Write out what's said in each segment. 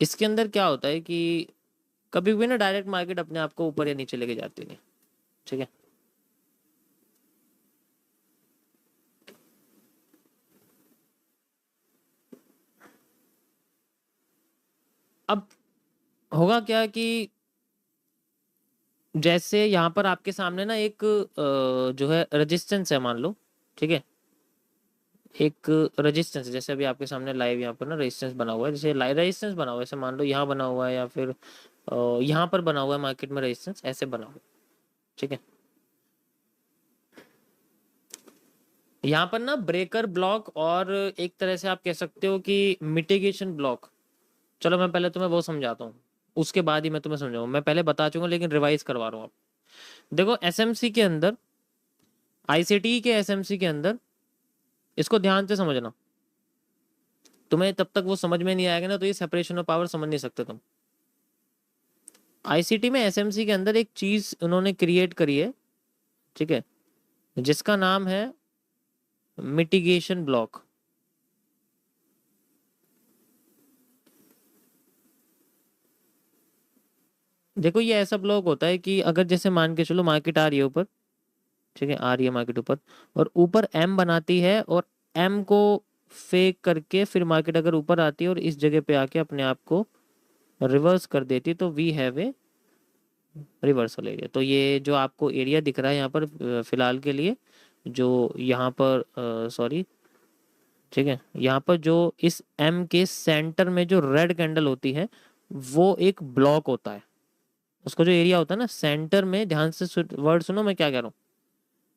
इसके अंदर क्या होता है कि कभी भी ना डायरेक्ट मार्केट अपने आप को ऊपर या नीचे लेके जाती नहीं, ठीक है। अब होगा क्या कि जैसे यहाँ पर आपके सामने ना एक जो है रेजिस्टेंस है, मान लो, ठीक है। एक रेजिस्टेंस, जैसे अभी आपके सामने लाइव यहाँ पर ना रेजिस्टेंस बना हुआ है, जैसे लाइव रेजिस्टेंस बना हुआ है, ऐसे मान लो यहाँ बना हुआ है या फिर यहाँ पर बना हुआ है मार्केट में रेजिस्टेंस, ऐसे बना हुआ है, ठीक है। यहाँ पर ना ब्रेकर ब्लॉक और एक तरह से आप कह सकते हो कि मिटिगेशन ब्लॉक। चलो मैं पहले तुम्हें वो समझाता हूँ, उसके बाद ही मैं तुम्हें समझाऊँ। मैं पहले बता चुका लेकिन रिवाइज करवा रहा हूँ आप। देखो एसएमसी के अंदर, आईसीटी के एसएमसी के अंदर, इसको ध्यान से समझना। तुम्हें तब तक वो समझ में नहीं आएगा ना, तो ये सेपरेशन ऑफ पावर समझ नहीं सकते तुम। आईसीटी में एसएमसी के अंदर एक चीज उन्होंने क्रिएट करी है, ठीक है, जिसका नाम है मिटिगेशन ब्लॉक। देखो ये ऐसा ब्लॉक होता है कि अगर जैसे मान के चलो मार्केट आ रही है ऊपर, ठीक है, आ रही है मार्केट ऊपर, और ऊपर एम बनाती है और एम को फेक करके फिर मार्केट अगर ऊपर आती है और इस जगह पे आके अपने आप को रिवर्स कर देती, तो we have a reversal area. तो ये जो आपको एरिया दिख रहा है यहाँ पर फिलहाल के लिए, जो यहाँ पर सॉरी, ठीक है, यहाँ पर जो इस एम के सेंटर में जो रेड कैंडल होती है वो एक ब्लॉक होता है। उसका जो एरिया होता है ना सेंटर में, ध्यान से वर्ड सुनो मैं क्या कह रहा हूँ,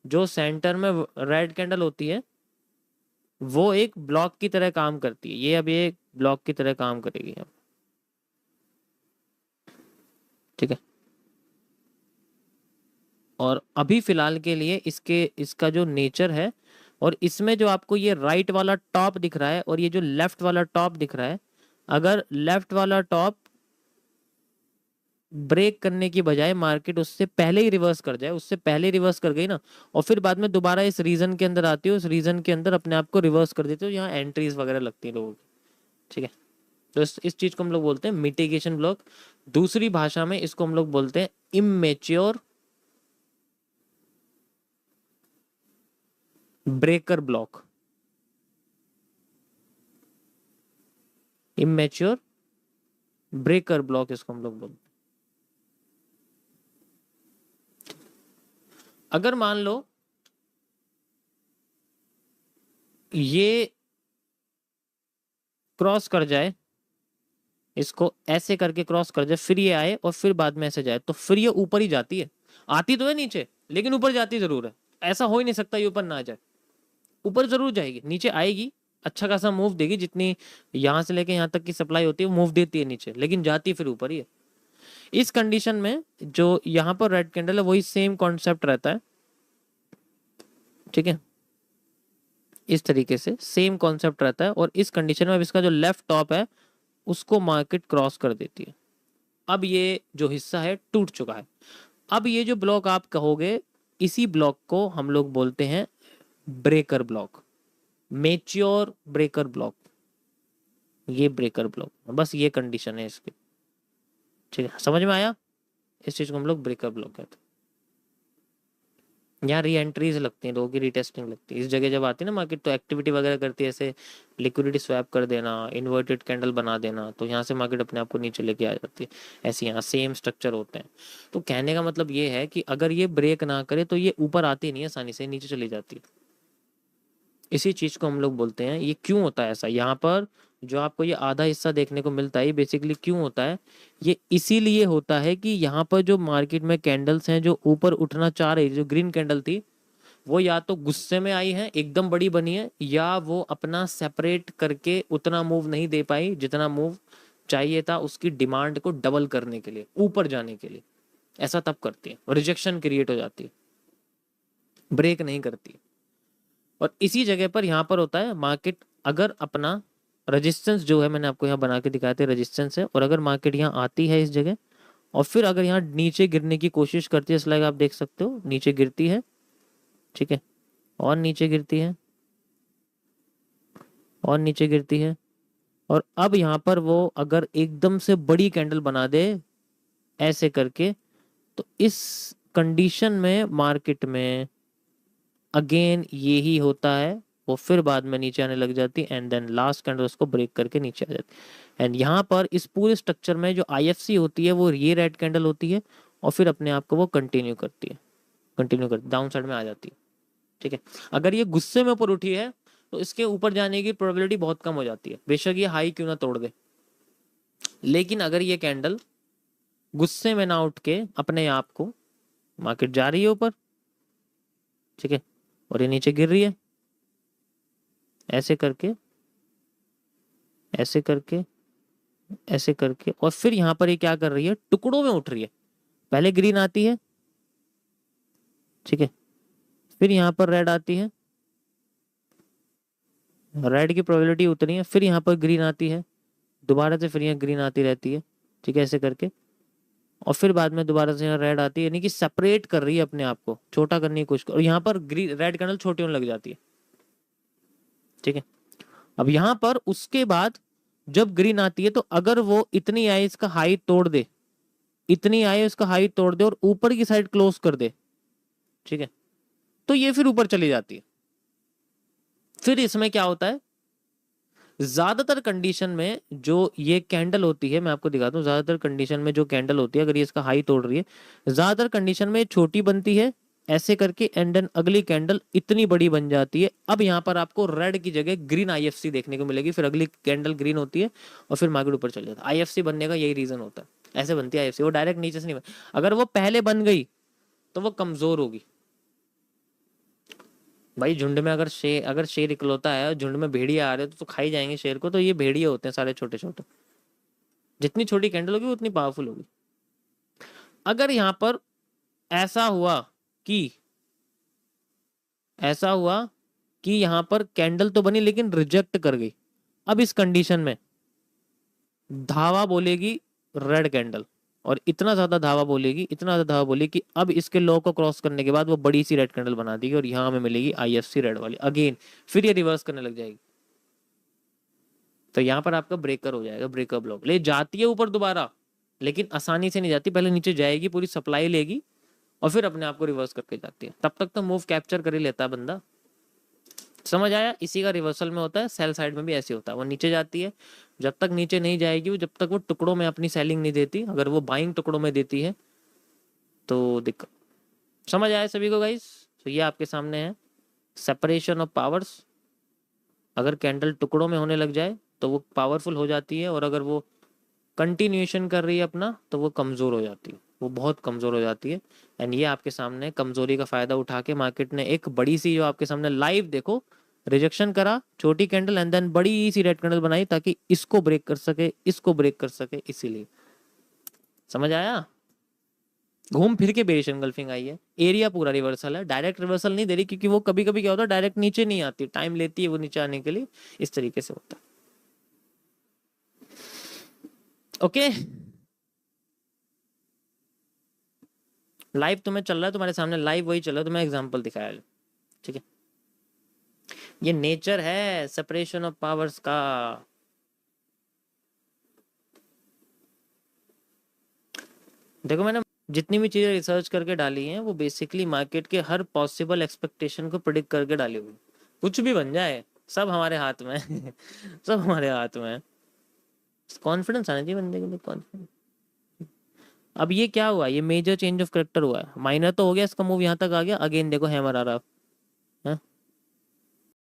जो सेंटर में रेड कैंडल होती है वो एक ब्लॉक की तरह काम करती है। ये अब ये ब्लॉक की तरह काम करेगी अब, ठीक है। और अभी फिलहाल के लिए इसके इसका जो नेचर है, और इसमें जो आपको ये राइट वाला टॉप दिख रहा है और ये जो लेफ्ट वाला टॉप दिख रहा है, अगर लेफ्ट वाला टॉप ब्रेक करने की बजाय मार्केट उससे पहले ही रिवर्स कर जाए, उससे पहले रिवर्स कर गई ना, और फिर बाद में दोबारा इस रीजन के अंदर आती हो, उस रीजन के अंदर अपने आप को रिवर्स कर देते हो, यहाँ एंट्रीज वगैरह लगती है लोगों की, ठीक है। तो इस चीज को हम लोग बोलते हैं मिटिगेशन ब्लॉक। दूसरी भाषा में इसको हम लोग बोलते हैं immature breaker block. Immature breaker block इसको हम लोग बोलते हैं। अगर मान लो ये क्रॉस कर जाए, इसको ऐसे करके क्रॉस कर जाए, फिर ये आए और फिर बाद में ऐसे जाए, तो फिर ये ऊपर ही जाती है। आती तो है नीचे लेकिन ऊपर जाती जरूर है। ऐसा हो ही नहीं सकता ये ऊपर ना जाए, ऊपर जरूर जाएगी, नीचे आएगी, अच्छा खासा मूव देगी, जितनी यहां से लेके यहां तक की सप्लाई होती है मूव देती है नीचे, लेकिन जाती फिर ऊपर ही है। इस कंडीशन में जो यहाँ पर रेड कैंडल है वही सेम कॉन्सेप्ट रहता है, ठीक है। इस तरीके से सेम कॉन्सेप्ट रहता है, और इस कंडीशन में अब इसका जो लेफ्ट टॉप है उसको मार्केट क्रॉस कर देती है। अब ये जो हिस्सा है टूट चुका है। अब ये जो ब्लॉक आप कहोगे, इसी ब्लॉक को हम लोग बोलते हैं breaker block, mature breaker block. ये ब्रेकर ब्लॉक, बस ये कंडीशन है इसकी, ठीक है, समझ में आया। इस चीज को हम लोग ब्रेकर ब्लॉक कहते हैं। यहाँ री एंट्रीज लगती हैं, लोगों की रीटेस्टिंग लगती है इस जगह जब आती है ना मार्केट, तो एक्टिविटी वगैरह करती है, ऐसे लिक्विडिटी स्वैप कर देना, इन्वर्टेड कैंडल बना देना, तो यहाँ से मार्केट अपने आप को नीचे लेके आ जाती है। ऐसे यहाँ सेम स्ट्रक्चर होते हैं। तो कहने का मतलब ये है कि अगर ये ब्रेक ना करे तो ये ऊपर आती नहीं है, आसानी से नीचे चली जाती है। इसी चीज को हम लोग बोलते हैं, ये क्यों होता है ऐसा। यहाँ पर जो आपको ये आधा हिस्सा देखने को मिलता है, ये बेसिकली क्यों होता है, ये इसीलिए होता है कि यहाँ पर जो मार्केट में कैंडल्स हैं जो ऊपर उठना चाह रही, जो ग्रीन कैंडल थी, वो या तो गुस्से में आई है, एकदम बड़ी बनी है, या वो अपना सेपरेट करके उतना मूव नहीं दे पाई जितना मूव चाहिए था उसकी डिमांड को डबल करने के लिए, ऊपर जाने के लिए। ऐसा तब करती है, रिजेक्शन क्रिएट हो जाती है, ब्रेक नहीं करती। और इसी जगह पर यहाँ पर होता है मार्केट अगर अपना रेजिस्टेंस जो है, मैंने आपको यहाँ बना के दिखाया था रेजिस्टेंस है, और अगर मार्केट यहाँ आती है इस जगह और फिर अगर यहाँ नीचे गिरने की कोशिश करती है, स्लाइड आप देख सकते हो नीचे गिरती है, ठीक है, और नीचे गिरती है, और नीचे गिरती है, और अब यहाँ पर वो अगर एकदम से बड़ी कैंडल बना दे ऐसे करके, तो इस कंडीशन में मार्केट में अगेन यही होता है, वो फिर बाद में नीचे आने लग जाती एंड देन लास्ट कैंडल उसको ब्रेक करके नीचे आ जाती। एंड यहाँ पर इस पूरे स्ट्रक्चर में जो आईएफसी होती है वो ये रेड कैंडल होती है और फिर अपने आप को वो कंटिन्यू करती है, कंटिन्यू करती डाउन साइड में आ जाती है। ठीक है, अगर ये गुस्से में ऊपर उठी है तो इसके ऊपर जाने की प्रोबेबिलिटी बहुत कम हो जाती है, बेशक ये हाई क्यों ना तोड़ दे। लेकिन अगर ये कैंडल गुस्से में ना उठ के अपने आप को, मार्केट जा रही है ऊपर, ठीक है, और ये नीचे गिर रही है ऐसे करके, ऐसे करके, ऐसे करके, और फिर यहां पर ये क्या कर रही है, टुकड़ों में उठ रही है। पहले ग्रीन आती है, ठीक है, फिर यहां पर रेड आती है, रेड की प्रोबेबिलिटी उतनी है, फिर यहाँ पर ग्रीन आती है, दोबारा से फिर यहाँ ग्रीन आती रहती है, ठीक है, ऐसे करके, और फिर बाद में दोबारा से यहाँ रेड आती है, यानी कि सेपरेट कर रही है अपने आप को, छोटा करने की कोशिश, और यहाँ पर ग्रीन रेड कैंडल छोटी होने लग जाती है। ठीक है, अब यहाँ पर उसके बाद जब ग्रीन आती है तो अगर वो इतनी आए इसका हाई तोड़ दे, इतनी आए इसका हाई तोड़ दे और ऊपर की साइड क्लोज कर दे, ठीक है, तो ये फिर ऊपर चली जाती है। फिर इसमें क्या होता है, ज्यादातर कंडीशन में जो ये कैंडल होती है, मैं आपको दिखाता हूँ, ज्यादातर कंडीशन में जो कैंडल होती है अगर ये इसका हाई तोड़ रही है, ज्यादातर कंडीशन में छोटी बनती है ऐसे करके एंड देन अगली कैंडल इतनी बड़ी बन जाती है। अब यहाँ पर आपको रेड की जगह ग्रीन आईएफसी देखने को मिलेगी, फिर अगली कैंडल ग्रीन होती है और फिर मार्केट ऊपर चल जाता है। आईएफसी बनने का यही रीजन होता है, ऐसे बनती है आईएफसी, वो डायरेक्ट नीचे से नहीं बन, अगर वो पहले बन गई तो वो कमजोर होगी। भाई झुंड में अगर शेर इकलौता है और झुंड में भेड़िया आ रहे तो खा ही जाएंगे शेर को, तो ये भेड़िया होते हैं सारे छोटे छोटे, जितनी छोटी कैंडल होगी उतनी पावरफुल होगी। अगर यहां पर ऐसा हुआ कि ऐसा हुआ कि यहां पर कैंडल तो बनी लेकिन रिजेक्ट कर गई, अब इस कंडीशन में धावा बोलेगी रेड कैंडल, और इतना ज्यादा धावा बोलेगी, इतना ज्यादा धावा बोलेगी कि अब इसके लो को क्रॉस करने के बाद वो बड़ी सी रेड कैंडल बना देगी और यहां हमें मिलेगी आईएफसी रेड वाली अगेन, फिर ये रिवर्स करने लग जाएगी। तो यहां पर आपका ब्रेकर हो जाएगा, ब्रेकर ब्लॉक ले जाती है ऊपर दोबारा, लेकिन आसानी से नहीं जाती, पहले नीचे जाएगी, पूरी सप्लाई लेगी और फिर अपने आप को रिवर्स करके जाती है। तब तक तो मूव कैप्चर कर ही लेता है बंदा। समझ आया, इसी का रिवर्सल में होता है, सेल साइड में भी ऐसे होता है, वो नीचे जाती है, जब तक नीचे नहीं जाएगी वो, जब तक वो टुकड़ों में अपनी सेलिंग नहीं देती, अगर वो बाइंग टुकड़ों में देती है तो दिक्कत। समझ आया सभी को गाइस? तो ये आपके सामने है सेपरेशन ऑफ पावर्स। अगर कैंडल टुकड़ों में होने लग जाए तो वो पावरफुल हो जाती है, और अगर वो कंटिन्यूएशन कर रही है अपना तो वो कमजोर हो जाती है, वो बहुत कमजोर हो जाती है। एंड ये आपके सामने कमजोरी का फायदा उठा के मार्केट ने एक बड़ी सी, जो आपके सामने लाइव देखो, रिजेक्शन करा, छोटी कैंडल एंड देन बड़ी सी रेड कैंडल बनाई ताकि इसको ब्रेक कर सके, इसको ब्रेक कर सके, इसीलिए। समझ आया? घूम फिर के बेरिश एंगल्फिंग आई है, एरिया पूरा रिवर्सल है, डायरेक्ट रिवर्सल नहीं दे रही, क्योंकि वो कभी कभी क्या होता है डायरेक्ट नीचे नहीं आती, टाइम लेती है वो नीचे आने के लिए, इस तरीके से होता है। ओके, लाइव तुम्हें चल रहा है, तुम्हारे सामने लाइव वही चल रहा है, तुम्हें एग्जांपल दिखाया है, ठीक है। ये नेचर है सेपरेशन ऑफ पावर्स का। देखो मैंने जितनी भी चीजें रिसर्च करके डाली हैं वो बेसिकली मार्केट के हर पॉसिबल एक्सपेक्टेशन को प्रिडिक्ट करके डाली हुई, कुछ भी बन जाए सब हमारे हाथ में है। सब हमारे हाथ में है, कॉन्फिडेंस आना चाहिए बंदे के लिए, कॉन्फिडेंस। अब ये क्या हुआ, ये मेजर चेंज ऑफ करेक्टर हुआ है, माइनर तो हो गया, इसका मूव यहाँ तक आ गया, अगेन देखो हैमर आ रहा है,